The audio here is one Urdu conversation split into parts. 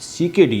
CKD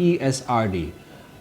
ESRD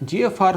GFR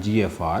GFR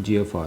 GFR।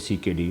CKD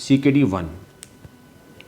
CKD 1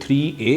3A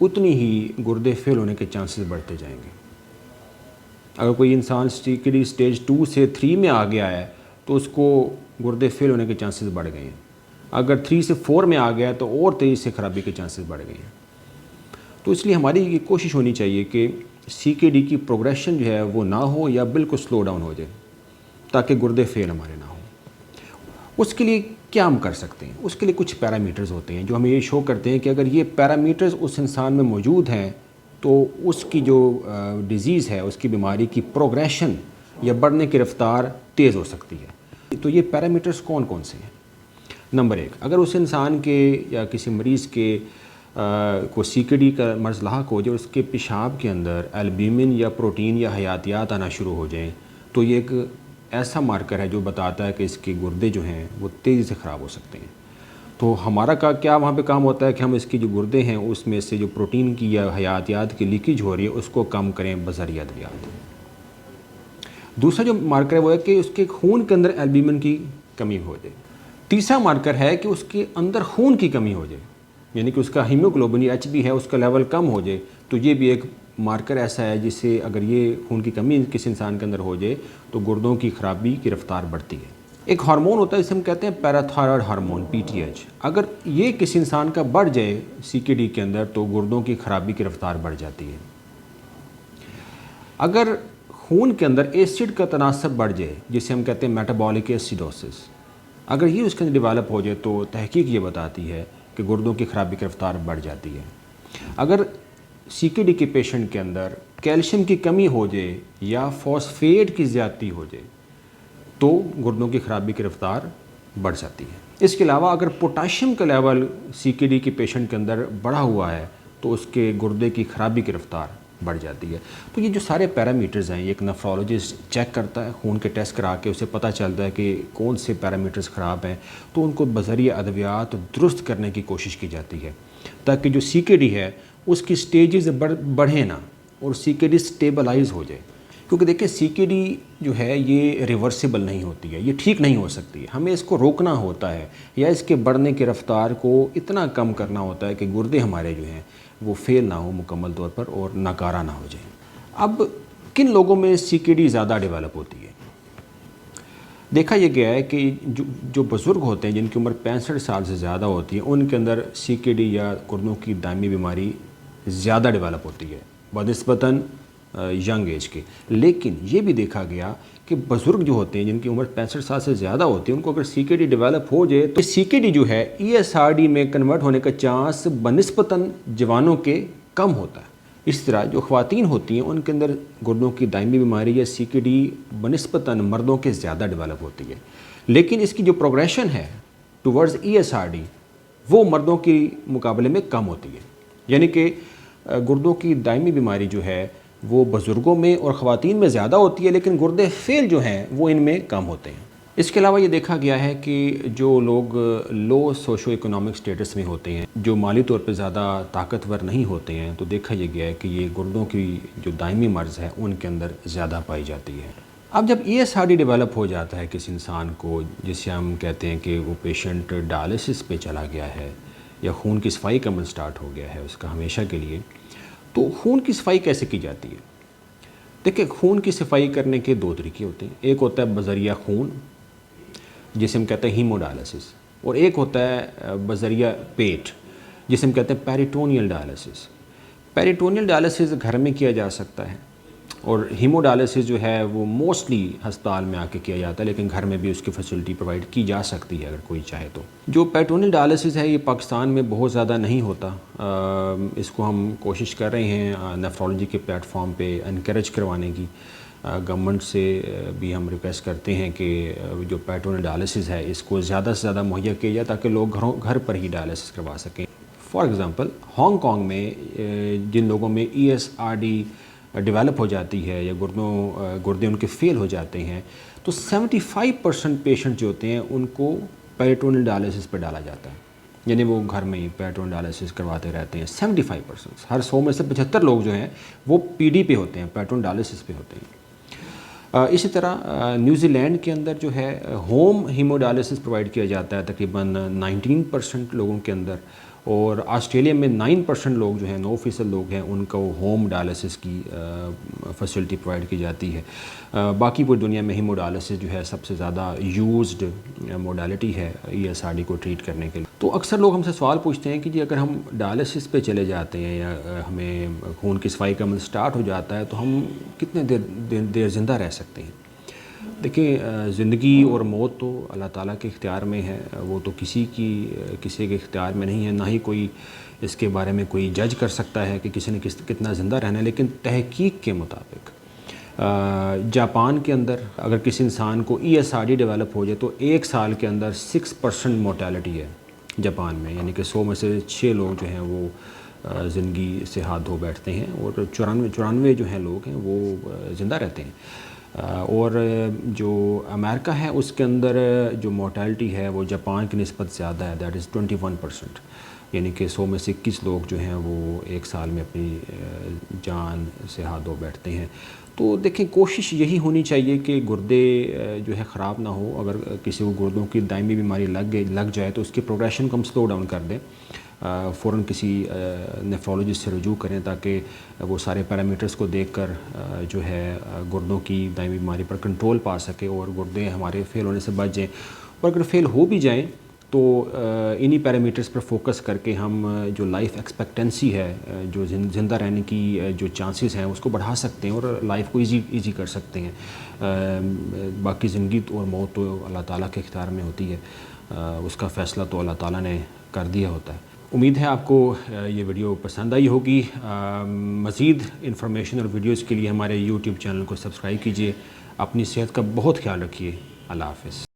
اتنی ہی گردے فیل ہونے کے چانسز بڑھتے جائیں گے۔ اگر کوئی انسان CKD اسٹیج 2 سے 3 میں آ گیا ہے تو اس کو گردے فیل ہونے کے چانسز بڑھ گئے ہیں، اگر 3 سے 4 میں آ گیا ہے تو اور تیزی سے خرابی کے چانسز بڑھ گئے ہیں۔ تو اس لیے ہماری یہ کوشش ہونی چاہیے کہ CKD کی پروگریشن جو ہے وہ نہ ہو یا بالکل سلو ڈاؤن ہو جائے، تاکہ گردے فیل ہمارے نہ ہوں۔ اس کے لیے کیا ہم کر سکتے ہیں؟ اس کے لیے کچھ پیرامیٹرز ہوتے ہیں جو ہمیں یہ شو کرتے ہیں کہ اگر یہ پیرامیٹرز اس انسان میں موجود ہیں تو اس کی جو ڈیزیز ہے، اس کی بیماری کی پروگریشن یا بڑھنے کی رفتار تیز ہو سکتی ہے۔ تو یہ پیرامیٹرز کون کون سے ہیں؟ نمبر 1، اگر اس انسان کے یا کسی مریض کے کو CKD کا مرض لاحق ہو جائے، اس کے پیشاب کے اندر البیومن یا پروٹین یا حیاتیات آنا شروع ہو جائیں، تو یہ ایک ایسا مارکر ہے جو بتاتا ہے کہ اس کے گردے جو ہیں وہ تیزی سے خراب ہو سکتے ہیں۔ تو ہمارا کیا وہاں پہ کام ہوتا ہے کہ ہم اس کی جو گردے ہیں اس میں سے جو پروٹین کی یا حیاتیات کی لیکیج ہو رہی ہے اس کو کم کریں بذریعہ ادویات۔ دوسرا جو مارکر ہے وہ ہے کہ اس کے خون کے اندر البیومن کی کمی ہو جائے۔ تیسرا مارکر ہے کہ اس کے اندر خون کی کمی ہو جائے، یعنی کہ اس کا ہیموگلوبن یا HB ہے اس کا لیول کم ہو جائے، تو یہ بھی ایک مارکر ایسا ہے جس سے اگر یہ خون کی کمی کسی انسان کے اندر ہو جائے تو گردوں کی خرابی کی رفتار بڑھتی ہے۔ ایک ہارمون ہوتا ہے جسے ہم کہتے ہیں پیراتھائرائڈ ہارمون PTH، اگر یہ کسی انسان کا بڑھ جائے CKD کے اندر تو گردوں کی خرابی کی رفتار بڑھ جاتی ہے۔ اگر خون کے اندر ایسڈ کا تناسب بڑھ جائے جسے ہم کہتے ہیں میٹابولک ایسیڈوسس، اگر یہ اس کے اندر ڈیولپ ہو جائے تو تحقیق یہ بتاتی ہے کہ گردوں کی خرابی کی رفتار بڑھ جاتی ہے۔ اگر CKD کے پیشنٹ کے اندر کیلشیم کی کمی ہو جائے یا فاسفیٹ کی زیادتی ہو جائے تو گردوں کی خرابی کی رفتار بڑھ جاتی ہے۔ اس کے علاوہ اگر پوٹاشیم کا لیول CKD کے پیشنٹ کے اندر بڑھا ہوا ہے تو اس کے گردے کی خرابی کی رفتار بڑھ جاتی ہے۔ تو یہ جو سارے پیرامیٹرز ہیں، ایک نیفرولوجسٹ چیک کرتا ہے، خون کے ٹیسٹ کرا کے اسے پتہ چلتا ہے کہ کون سے پیرامیٹرز خراب ہیں، تو ان کو بذریعہ ادویات درست کرنے کی کوشش کی جاتی ہے تاکہ جو CKD ہے اس کی سٹیجز بڑھیں نہ اور CKD سٹیبلائز ہو جائے۔ کیونکہ دیکھیں CKD جو ہے یہ ریورسیبل نہیں ہوتی ہے، یہ ٹھیک نہیں ہو سکتی ہے، ہمیں اس کو روکنا ہوتا ہے یا اس کے بڑھنے کی رفتار کو اتنا کم کرنا ہوتا ہے کہ گردے ہمارے جو ہیں وہ فیل نہ ہو مکمل طور پر اور ناکارہ نہ ہو جائیں۔ اب کن لوگوں میں CKD زیادہ ڈیولپ ہوتی ہے؟ دیکھا یہ گیا ہے کہ جو بزرگ ہوتے ہیں جن کی عمر 65 سال سے زیادہ ہوتی ہے ان کے اندر CKD یا گردوں کی دائمی بیماری زیادہ ڈیولپ ہوتی ہے بنسبتاً ینگ ایج کے۔ لیکن یہ بھی دیکھا گیا کہ بزرگ جو ہوتے ہیں جن کی عمر 65 سال سے زیادہ ہوتی ہے ان کو اگر CKD ڈیولپ ہو جائے تو CKD جو ہے ESRD میں کنورٹ ہونے کا چانس بنسبتاً جوانوں کے کم ہوتا ہے۔ اس طرح جو خواتین ہوتی ہیں ان کے اندر گردوں کی دائمی بیماری یا CKD بنسبتاً مردوں کے زیادہ ڈیولپ ہوتی ہے، لیکن اس کی جو پروگریشن ہے ٹورڈز ESRD وہ مردوں کی مقابلے میں کم ہوتی ہے۔ یعنی کہ گردوں کی دائمی بیماری جو ہے وہ بزرگوں میں اور خواتین میں زیادہ ہوتی ہے، لیکن گردے فیل جو ہیں وہ ان میں کم ہوتے ہیں۔ اس کے علاوہ یہ دیکھا گیا ہے کہ جو لوگ لو سوشو اکنامک سٹیٹس میں ہوتے ہیں، جو مالی طور پہ زیادہ طاقتور نہیں ہوتے ہیں، تو دیکھا یہ گیا ہے کہ یہ گردوں کی جو دائمی مرض ہے ان کے اندر زیادہ پائی جاتی ہے۔ اب جب ESRD ڈیولپ ہو جاتا ہے کسی انسان کو، جسے ہم کہتے ہیں کہ وہ پیشنٹ ڈائلسس پہ چلا گیا ہے یا خون کی صفائی کا عمل سٹارٹ ہو گیا ہے اس کا ہمیشہ کے لیے، تو خون کی صفائی کیسے کی جاتی ہے؟ دیکھیں خون کی صفائی کرنے کے دو طریقے ہوتے ہیں، ایک ہوتا ہے بذریعہ خون جسے ہم کہتے ہیں ہیموڈائلسس، اور ایک ہوتا ہے بذریعہ پیٹ جسے ہم کہتے ہیں پیریٹونیل ڈائلسس۔ پیریٹونیل ڈائلسس گھر میں کیا جا سکتا ہے اور ہیموڈائلسس جو ہے وہ موسٹلی ہسپتال میں آ کے کیا جاتا ہے، لیکن گھر میں بھی اس کی فیسلٹی پرووائڈ کی جا سکتی ہے اگر کوئی چاہے تو۔ جو پیریٹونیل ڈائلسس ہے یہ پاکستان میں بہت زیادہ نہیں ہوتا، اس کو ہم کوشش کر رہے ہیں نیفرولوجی کے پلیٹ فارم پہ انکریج کروانے کی۔ گورنمنٹ سے بھی ہم ریکویسٹ کرتے ہیں کہ جو پیریٹونیل ڈائلسس ہے اس کو زیادہ سے زیادہ مہیا کیا جائے تاکہ لوگ گھر پر ہی ڈائلسس کروا سکیں۔ فار ایگزامپل ہانگ کانگ میں جن لوگوں میں ESRD ڈیولپ ہو جاتی ہے یا گردے ان کے فیل ہو جاتے ہیں تو 75% پیشنٹ جو ہوتے ہیں ان کو پیریٹونیل ڈائلسس پہ ڈالا جاتا ہے، یعنی وہ گھر میں ہی پیریٹونیل ڈائلسس کرواتے رہتے ہیں۔ 75%، ہر 100 میں سے 75 لوگ جو ہیں وہ PD پہ ہوتے ہیں، پیریٹونیل ڈائلسس پہ ہوتے ہیں۔ اسی طرح نیوزی لینڈ کے اندر جو ہے ہوم ہیموڈائلسس پرووائڈ کیا جاتا ہے تقریباً 19% لوگوں کے اندر، اور آسٹریلیا میں 9% لوگ جو ہیں 9% لوگ ہیں ان کو ہوم ڈائلسس کی فیسلٹی پرووائڈ کی جاتی ہے. باقی پوری دنیا میں ہیموڈائلسس جو ہے سب سے زیادہ یوزڈ موڈالٹی ہے ESRD کو ٹریٹ کرنے کے لیے. تو اکثر لوگ ہم سے سوال پوچھتے ہیں کہ جی اگر ہم ڈائلسس پہ چلے جاتے ہیں یا ہمیں خون کی صفائی کا عمل سٹارٹ ہو جاتا ہے تو ہم کتنے دیر زندہ رہ سکتے ہیں. دیکھیں زندگی اور موت تو اللہ تعالیٰ کے اختیار میں ہے, وہ تو کسی کے اختیار میں نہیں ہے, نہ ہی کوئی اس کے بارے میں کوئی جج کر سکتا ہے کہ کسی نے کتنا زندہ رہنا ہے. لیکن تحقیق کے مطابق جاپان کے اندر اگر کسی انسان کو ESRD ڈیولپ ہو جائے تو 1 سال کے اندر 6% مورٹیلٹی ہے جاپان میں, یعنی کہ 100 میں سے 6 لوگ جو ہیں وہ زندگی سے ہاتھ دھو بیٹھتے ہیں اور 94 جو ہیں لوگ ہیں وہ زندہ رہتے ہیں. اور جو امریکہ ہے اس کے اندر جو مورٹیلٹی ہے وہ جاپان کی نسبت زیادہ ہے, دیٹ از 21%, یعنی کہ 100 میں سے 21 لوگ جو ہیں وہ 1 سال میں اپنی جان سے ہاتھ دھو بیٹھتے ہیں. تو دیکھیں کوشش یہی ہونی چاہیے کہ گردے جو ہے خراب نہ ہو. اگر کسی کو گردوں کی دائمی بیماری لگ جائے تو اس کی پروگریشن کو ہم سلو ڈاؤن کر دیں, فوراً کسی نیفرولوجسٹ سے رجوع کریں تاکہ وہ سارے پیرامیٹرز کو دیکھ کر جو ہے گردوں کی دائمی بیماری پر کنٹرول پا سکے اور گردے ہمارے فیل ہونے سے بچ جائیں. اور اگر فیل ہو بھی جائیں تو انہی پیرامیٹرز پر فوکس کر کے ہم جو لائف ایکسپیکٹنسی ہے, جو زندہ رہنے کی جو چانسز ہیں اس کو بڑھا سکتے ہیں اور لائف کو ایزی کر سکتے ہیں. باقی زندگی اور موت تو اللہ تعالیٰ کے اختیار میں ہوتی ہے, اس کا فیصلہ تو اللہ تعالیٰ نے کر دیا ہوتا ہے. امید ہے آپ کو یہ ویڈیو پسند آئی ہوگی. مزید انفارمیشن اور ویڈیوز کے لیے ہمارے YouTube چینل کو سبسکرائب کیجیے. اپنی صحت کا بہت خیال رکھیے. اللہ حافظ.